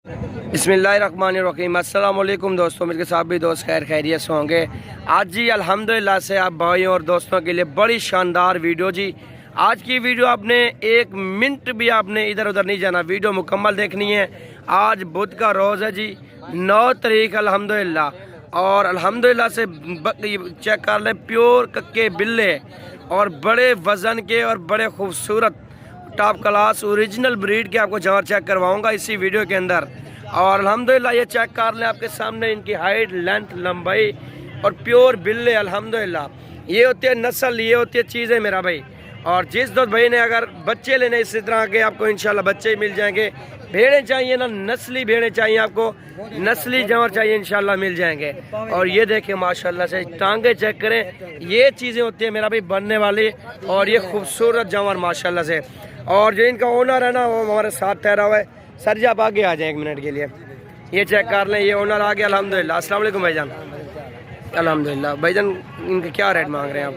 बिस्मिल्लाहिर्रहमानिर्रहीम। अस्सलाम वालेकुम दोस्तों, मेरे साथ भी दोस्त खैर खैरियत से होंगे। आज जी अल्हम्दुलिल्लाह से आप भाइयों और दोस्तों के लिए बड़ी शानदार वीडियो जी। आज की वीडियो आपने एक मिनट भी आपने इधर उधर नहीं जाना, वीडियो मुकम्मल देखनी है। आज बुध का रोज़ है जी, 9 तारीख अल्हम्दुलिल्लाह। और अल्हम्दुलिल्लाह से चेक कर लें, प्योर कक्के बिल्ले और बड़े वज़न के और बड़े खूबसूरत टॉप क्लास ओरिजिनल ब्रीड के आपको जानवर चेक करवाऊंगा इसी वीडियो के अंदर। और अल्हम्दुलिल्लाह ये चेक कर लें आपके सामने, इनकी हाइट, लेंथ, लंबाई और प्योर बिल्ले अल्हम्दुलिल्लाह। ये होती है नस्ल, ये होती है चीज़ें मेरा भाई। और जिस दोस्त भाई ने अगर बच्चे लेने इसी तरह के, आपको इंशाल्लाह बच्चे मिल जाएंगे। भेड़ें चाहिए ना, नस्ली भेड़ें चाहिए आपको, नस्ली जानवर चाहिए, इंशाल्लाह मिल जाएंगे। और ये देखें माशाल्लाह से टांगे चेक करें, ये चीज़ें होती है मेरा भाई बनने वाली। और ये खूबसूरत जानवर माशाल्लाह से। और जो इनका ओनर है ना, वो हमारे साथ ठहरा हुआ है। सर जी आप आगे आ जाएं 1 मिनट के लिए, ये चेक कर लें, ये ओनर आ गया अल्हम्दुलिल्लाह। अस्सलाम वालेकुम भाईजान। अल्हम्दुलिल्लाह भाईजान, इनके क्या रेट मांग रहे हैं आप?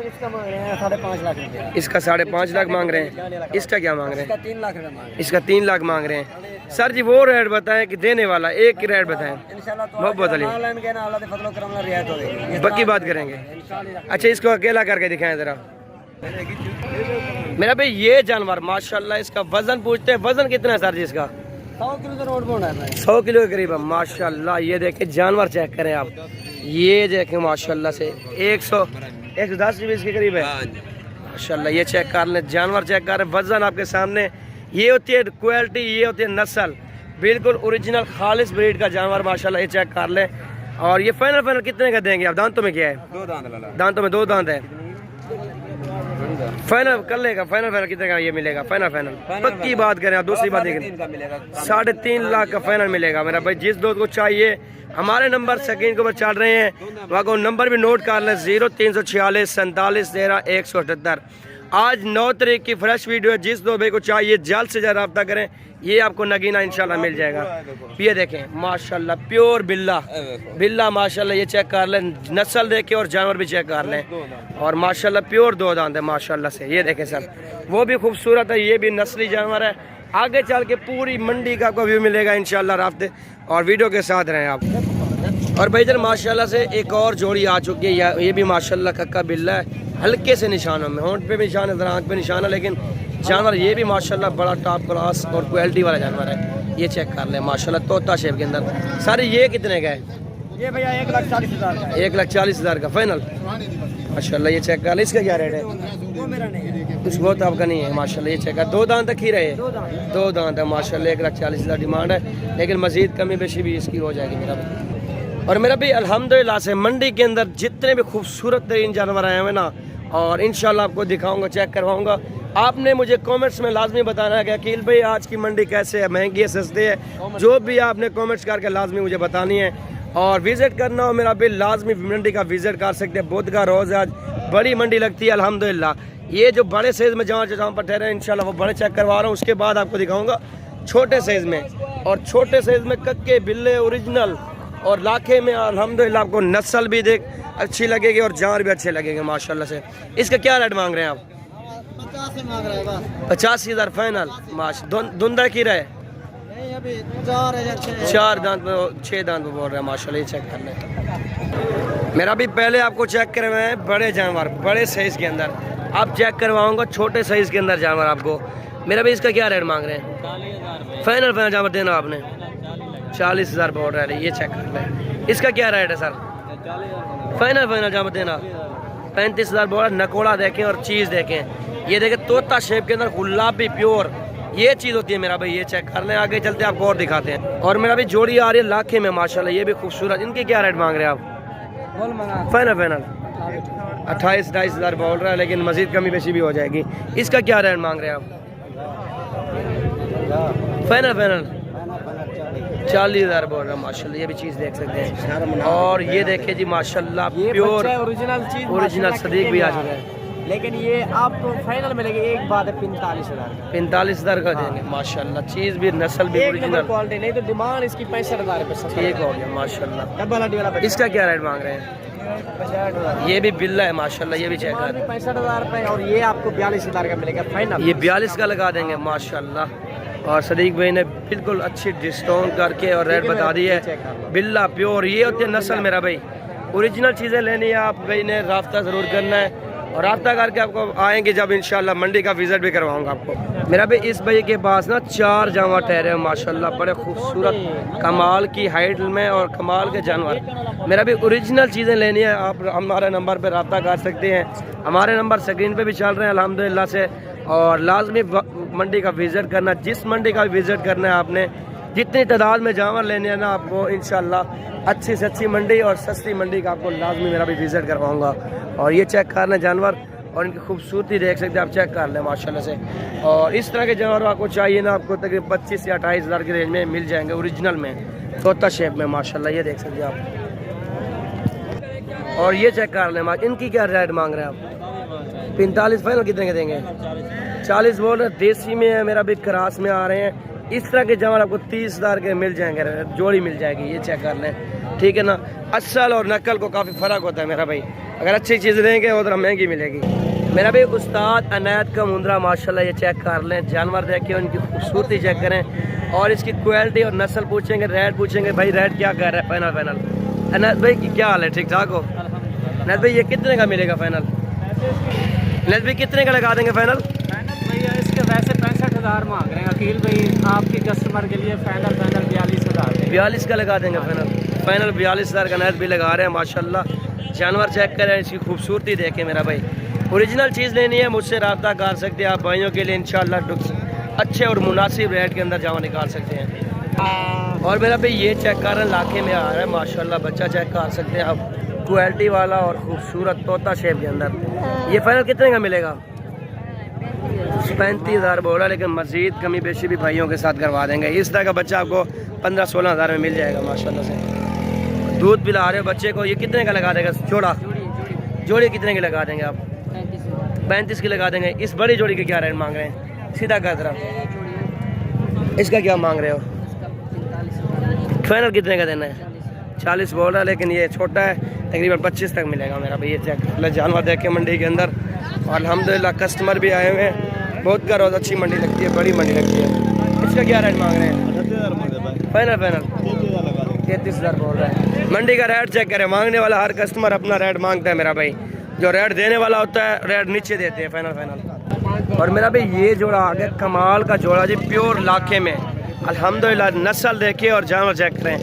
इसका मांग रहे हैं 5.5 लाख रुपया। इसका 5.5 लाख मांग रहे हैं। इसका क्या मांग रहे हैं? 3 लाख रुपया मांग रहे हैं। इसका 3 लाख मांग रहे हैं। सर जी वो रेट बताएं कि देने वाला, एक ही रेट बताएं। मोहब्बत अली पक्की बात करेंगे। अच्छा इसको अकेला करके दिखाएं ज़रा मेरा भाई। ये जानवर माशाल्लाह, इसका वजन पूछते हैं, वजन कितना है सर जी इसका? 100 किलो का रोड बोना है। 100 किलो के करीब है माशाल्लाह। ये देखें जानवर चेक करें आप, ये देखें माशाल्लाह से 110 के करीब है माशाल्लाह। ये चेक कर लें, जानवर चेक कर, वजन आपके सामने। ये होती है क्वालिटी, ये होती है नस्ल, बिल्कुल ओरिजिनल खालिस ब्रीड का जानवर माशाल्लाह। ये चेक कर लें। और ये फाइनल कितने का देंगे आप? दांतों में क्या है? 2 दांत। दांतों में 2 दांत है। फाइनल कर लेगा, फाइनल कितने का ये मिलेगा? फाइनल पक्की बात करें आप, दूसरी बात देखें, 3.5 लाख का फाइनल मिलेगा मेरा भाई। जिस दोस्त को चाहिए हमारे नंबर स्क्रीन के ऊपर चल रहे हैं, वहाँ को नंबर भी नोट कर लें, 0346 47 13 178। आज 9 तारीख की फ्रेश वीडियो है। जिस दो भाई को चाहिए जल्द से जल्द रब्ता करें, ये आपको नगीना इंशाल्लाह मिल जाएगा। ये देखें माशाल्लाह प्योर बिल्ला माशाल्लाह। ये चेक कर लें, नस्ल देखें और जानवर भी चेक कर लें। और माशाल्लाह प्योर 2 दांत है माशाल्लाह से। ये देखें सर, वो भी खूबसूरत है, ये भी नस्ली जानवर है। आगे चल के पूरी मंडी का आपको व्यू मिलेगा इंशाल्लाह राफ्ते, और वीडियो के साथ रहें आप। और भाईजान माशाल्लाह से एक और जोड़ी आ चुकी है, ये भी माशाल्लाह कक्का बिल्ला है, हल्के से निशानों में, होंठ पे भी निशान है, आँख पे निशान है, लेकिन जानवर ये भी माशाल्लाह बड़ा टॉप क्लास और क्वालिटी वाला जानवर है। ये चेक कर लें माशाल्लाह, तोता शेप के अंदर। सारे ये कितने का है? ये भैया 1,40,000 का। 1,40,000 का फाइनल माशाल्लाह। ये चेक कर लें, इसका क्या रेट है? वो मेरा नहीं है, कुछ बहुत आपका नहीं है माशाल्लाह। ये चेक कर, 2 दांत तक ही रहे, 2 दांत है माशाल्लाह। 1,40,000 डिमांड है, लेकिन मजीद कमी बेशी भी इसकी हो जाएगी मेरा भाई। और मेरा भी अल्हम्दुलिल्लाह से मंडी के अंदर जितने भी खूबसूरत तरीन जानवर आए हुए ना, और इंशाल्लाह आपको दिखाऊंगा, चेक करवाऊंगा। आपने मुझे कमेंट्स में लाजमी बताना है कि अकील भाई आज की मंडी कैसे है, महंगी है, सस्ती है, जो भी आपने कमेंट्स करके लाजमी मुझे बतानी है। और विज़िट करना हो मेरा बिल, लाजमी मंडी का विज़िट कर सकते हैं। बुध का रोज़ आज बड़ी मंडी लगती है अल्हम्दुलिल्लाह। ये जो बड़े साइज़ में जहाँ पर ठहरे इंशाल्लाह वो बड़े चेक करवा रहा हूँ, उसके बाद आपको दिखाऊँगा छोटे साइज़ में। और छोटे साइज़ में कक्के बिल्ले ओरिजिनल और लाखे में अल्हम्दुलिल्लाह आपको नस्ल भी देख अच्छी लगेगी और जानवर भी अच्छे लगेंगे माशाल्लाह से। इसका क्या रेट मांग रहे हैं आप? 50 मांग रहा है बस। 85,000 फाइनल माशा। धुंधा की रहे? नहीं अभी 4,000 4 दांत में 6 दांत में बोल रहे हैं माशाल्लाह। ये चेक कर लें मेरा भी। पहले आपको चेक करवाए हैं बड़े जानवर, बड़े साइज़ के अंदर। अब चेक करवाऊंगा छोटे साइज़ के अंदर जानवर आपको। मेरा भी इसका क्या रेट मांग रहे हैं? 40,000 फाइनल जानवर देना आपने 40,000 बोल रहा है। ये चेक कर लें, इसका क्या रेट है सर? फाइनल जानवर देना 35,000 बोल रहा है। नकोड़ा देखें और चीज़ देखें, ये देखें तोता शेप के अंदर गुलाबी प्योर, ये चीज़ होती है मेरा भाई। ये चेक कर लें, आगे चलते आपको और दिखाते हैं। और मेरा भी जोड़ी आ रही है लाखे में माशाल्लाह, ये भी खूबसूरत। इनके क्या रेट मांग रहे हैं आप? फाइनल 28,000 बोल रहा है, लेकिन मजीद कमी बेशी भी हो जाएगी। इसका क्या रेट मांग रहे हैं आप? फाइनल 40,000 बोल रहा है माशाल्लाह। ये भी चीज़ देख सकते हैं। और ये देखे जी माशाल्लाह प्योर ओरिजिनल सदीक भी आ चुका है, लेकिन ये आपको फाइनल मिलेगी। एक बात है 45,000 का। 45,000 का देंगे माशाल्लाह। चीज़ भी नस्ल भी ओरिजिनल क्वालिटी, नहीं तो डिमांड इसकी 65,000 रुपये। ठीक हो गया माशाल्लाह। इसका क्या रेट मांग रहे हैं? 65,000। ये भी बिल्ला है माशाल्लाह। ये भी चेक कर, 65,000 रुपये। और ये आपको 42,000 का मिलेगा फाइनल। ये 42 का लगा देंगे माशाल्लाह। और सदीक भाई ने बिल्कुल अच्छी डिस्काउंट करके और रेट बता दी है। बिल्ला प्योर ये होती है नस्ल मेरा भाई। ओरिजिनल चीज़ें लेनी है आप भाई ने रब्ता ज़रूर करना है और रब्ता करके आपको आएंगे जब इंशाल्लाह मंडी का विज़िट भी करवाऊंगा आपको। मेरा भाई इस भाई के पास ना 4 जानवर ठहरे हैं माशाल्लाह, बड़े खूबसूरत कमाल की हाइट में और कमाल के जानवर। मेरा भी ओरिजिनल चीज़ें लेनी है आप हमारे नंबर पर रब्ता कर सकते हैं। हमारे नंबर स्क्रीन पे भी चल रहे हैं अल्हम्दुलिल्लाह से। और लाजमी मंडी का विज़िट करना, जिस मंडी का विज़िट करना है आपने, जितनी तादाद में जानवर लेने हैं ना आपको इंशाल्लाह अच्छी से अच्छी मंडी और सस्ती मंडी का आपको लाजमी मेरा भी विज़िट करवाऊँगा। और ये चेक कर लें जानवर और इनकी खूबसूरती देख सकते हैं आप, चेक कर लें माशाल्लाह से। और इस तरह के जानवर आपको चाहिए ना आपको तकरीबन 25 या 28 हज़ार की रेंज में मिल जाएंगे ओरिजिनल में, तोता शेप में माशाल्लाह, ये देख सकते हैं आप। और ये चेक कर लें इनकी क्या रेट मांग रहे हैं आप? 45 फाइनल कितने के देंगे? 40 बोल रहे। देसी में है मेरा भी, क्रास में आ रहे हैं। इस तरह के जानवर आपको 30 हज़ार के मिल जाएंगे, जोड़ी मिल जाएगी। ये चेक कर लें, ठीक है ना। असल और नकल को काफ़ी फ़र्क होता है मेरा भाई, अगर अच्छी चीज़ देंगे उधर महंगी मिलेगी। मेरा भाई उस्ताद अनायत का मुंद्रा माशाल्लाह, ये चेक कर लें, जानवर देखें, उनकी खूबसूरती चेक करें और इसकी क्वालिटी और नस्ल पूछेंगे, रेट पूछेंगे। भाई रेट क्या कह रहा है फाइनल? अनायत भाई की क्या हाल है, ठीक ठाक हो? अनायत भाई ये कितने का मिलेगा फाइनल? अनायत भाई कितने का लगा देंगे फाइनल? भैया इसके वैसे 65,000 मांग रहे हैं अकील भाई, आपके कस्टमर के लिए फाइनल 42,000। 42 का लगा देंगे फाइनल 42,000 का अनायत भी लगा रहे हैं माशाल्लाह। जानवर चेक करें, इसकी खूबसूरती देखें मेरा भाई। ओरिजिनल चीज़ लेनी है मुझसे रब्ता कर सकते हैं आप भाइयों के लिए इंशाल्लाह अच्छे और मुनासिब रेट के अंदर जानवर निकाल सकते हैं। और मेरा भाई ये चेक कर रहे हैं, लाखे में आ रहा है माशाल्लाह, बच्चा चेक कर सकते हैं आप, क्वालिटी वाला और खूबसूरत तोता शेप के अंदर। ये फाइनल कितने का मिलेगा? 35,000 बोला, लेकिन मज़ीद कमी बेशी भी भाइयों के साथ करवा देंगे। इस तरह का बच्चा आपको 15-16 हज़ार में मिल जाएगा माशाल्लाह से। दूध पिला रहे हो बच्चे को, ये कितने का लगा देगा जोड़ा? जोड़ी कितने की लगा देंगे आप? 35 की लगा देंगे। इस बड़ी जोड़ी के क्या रेट मांग रहे हैं? सीधा कर जरा, इसका क्या मांग रहे हो? फाइनल कितने का देना है? 40 बोल रहा है, लेकिन ये छोटा है, तकरीबन 25 तक मिलेगा मेरा भाई। ये चेक जानवर देख के मंडी के अंदर, और अल्हम्दुलिल्लाह कस्टमर भी आए हुए हैं। बहुत का रोज़ अच्छी मंडी लगती है, बड़ी मंडी लगती है। इसका क्या रेट मांग रहे हैं? फाइनल 33,000 बोल रहा है। मंडी का रेट चेक करें, मांगने वाला हर कस्टमर अपना रेट मांगता है मेरा भाई, जो रेट देने वाला होता है रेट नीचे देते हैं फाइनल। और मेरा भाई ये जोड़ा आ गया कमाल का जोड़ा जी, प्योर लाखे में अल्हम्दुलिल्लाह। नस्ल देखिए और जानवर चेक करें,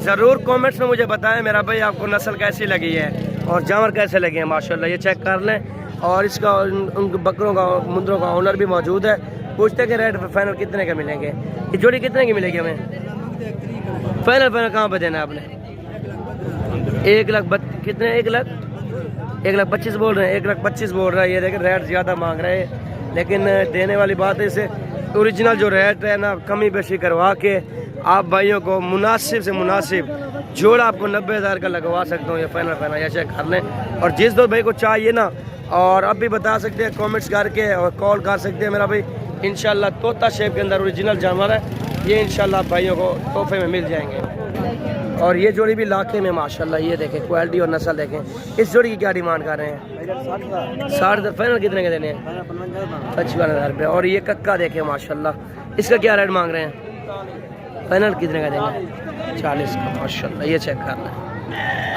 ज़रूर कमेंट्स में मुझे बताएं मेरा भाई आपको नस्ल कैसी लगी है और जानवर कैसे लगे हैं माशाल्लाह। ये चेक कर लें। और इसका उन बकरों का मुंदरों का ओनर भी मौजूद है, पूछते हैं कि रेट फाइनल कितने का मिलेंगे, ये जोड़ी कितने की मिलेगी हमें? फाइनल कहाँ पर देना है आपने? 1 लाख कितने? 1,25,000 बोल रहे हैं। 1,25,000 बोल रहा है। ये देखिए रेट ज़्यादा मांग रहे हैं, लेकिन देने वाली बात है इसे ओरिजिनल जो रेट है ना कमी बेशी करवा के आप भाइयों को मुनासिब से मुनासिब जोड़ा आपको 90,000 का लगवा सकता हूँ। ये फाइनल या चेक कर लें। और जिस दो भाई को चाहिए ना, और अब भी बता सकते हैं कमेंट्स करके और कॉल कर सकते हैं मेरा भाई। इंशाल्लाह तोता शेप के अंदर ओरिजिनल जानवर है, ये इंशाल्लाह भाइयों को तोहफे में मिल जाएंगे। और ये जोड़ी भी लाखे में माशाल्लाह, ये देखें क्वालिटी और नस्ल देखें। इस जोड़ी की क्या डिमांड कर रहे हैं? 60,000 फाइनल कितने के देने हैं? 55,000 रुपये। और ये कक्का देखें माशाल्लाह, इसका क्या रेट मांग रहे हैं? फाइनल कितने का देंगे? 40 का माशाल्लाह। ये चेक करना है।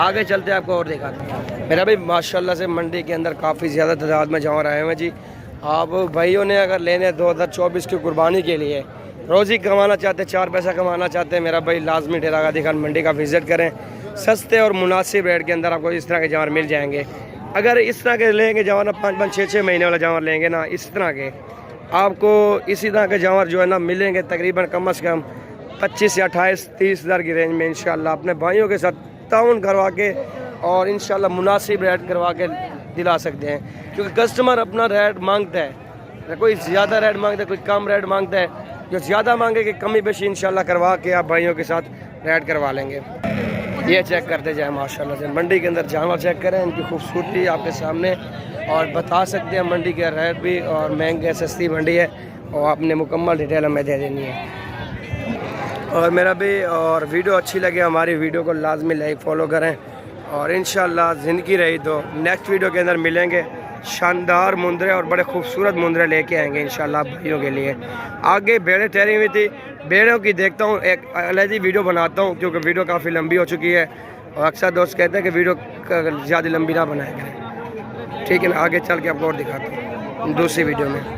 आगे चलते आपको और दिखाते हैं मेरा भाई। माशाल्लाह से मंडी के अंदर काफ़ी ज़्यादा तादाद में जानवर आए हुए हैं जी। आप भाइयों ने अगर लेने 2024 की कुर्बानी के लिए रोज़ी कमाना चाहते, 4 पैसा कमाना चाहते हैं मेरा भाई, लाजमी डेरा गाजी खान मंडी का विज़िट करें। सस्ते और मुनासिब रेट के अंदर आपको इस तरह के जानवर मिल जाएंगे। अगर इस तरह के लेंगे जानवर, 5-5, 6-6 महीने वाला जानवर लेंगे ना, इस तरह के आपको इसी तरह के जानवर जो है ना मिलेंगे तकरीबन कम से कम 25 या 28-30 हज़ार की रेंज में इंशाल्लाह। अपने भाइयों के साथ ताउन करवा के और इंशाल्लाह मुनासिब रेट करवा के दिला सकते हैं, क्योंकि कस्टमर अपना रेट मांगता है। कोई ज़्यादा रेट मांगता है, कोई कम रेट मांगता है। जो ज़्यादा मांगे कि कमी बेशी इंशाल्लाह करवा के आप भाइयों के साथ रेट करवा लेंगे। ये चेक करते जाए माशाल्लाह से। मंडी के अंदर जानवर चेक करें, इनकी खूबसूरती आपके सामने, और बता सकते हैं मंडी के रेट भी, और महंगे सस्ती मंडी है, और आपने मुकम्मल डिटेल हमें दे देनी है। और मेरा भी और वीडियो अच्छी लगे हमारी वीडियो को लाजमी लाइक फॉलो करें, और इंशाल्लाह ज़िंदगी रही तो नेक्स्ट वीडियो के अंदर मिलेंगे। शानदार मुंदरे और बड़े खूबसूरत मुंदरे लेके आएंगे इंशाल्लाह भाइयों के लिए। आगे भेड़ें ठहरी हुई थी, भेड़ों की देखता हूँ, एक अलग वीडियो बनाता हूँ क्योंकि वीडियो काफ़ी लंबी हो चुकी है और अक्सर दोस्त कहते हैं कि वीडियो ज़्यादा लंबी ना बनाया करें। ठीक है ना, आगे चल के आपको और दिखाता हूँ दूसरी वीडियो में।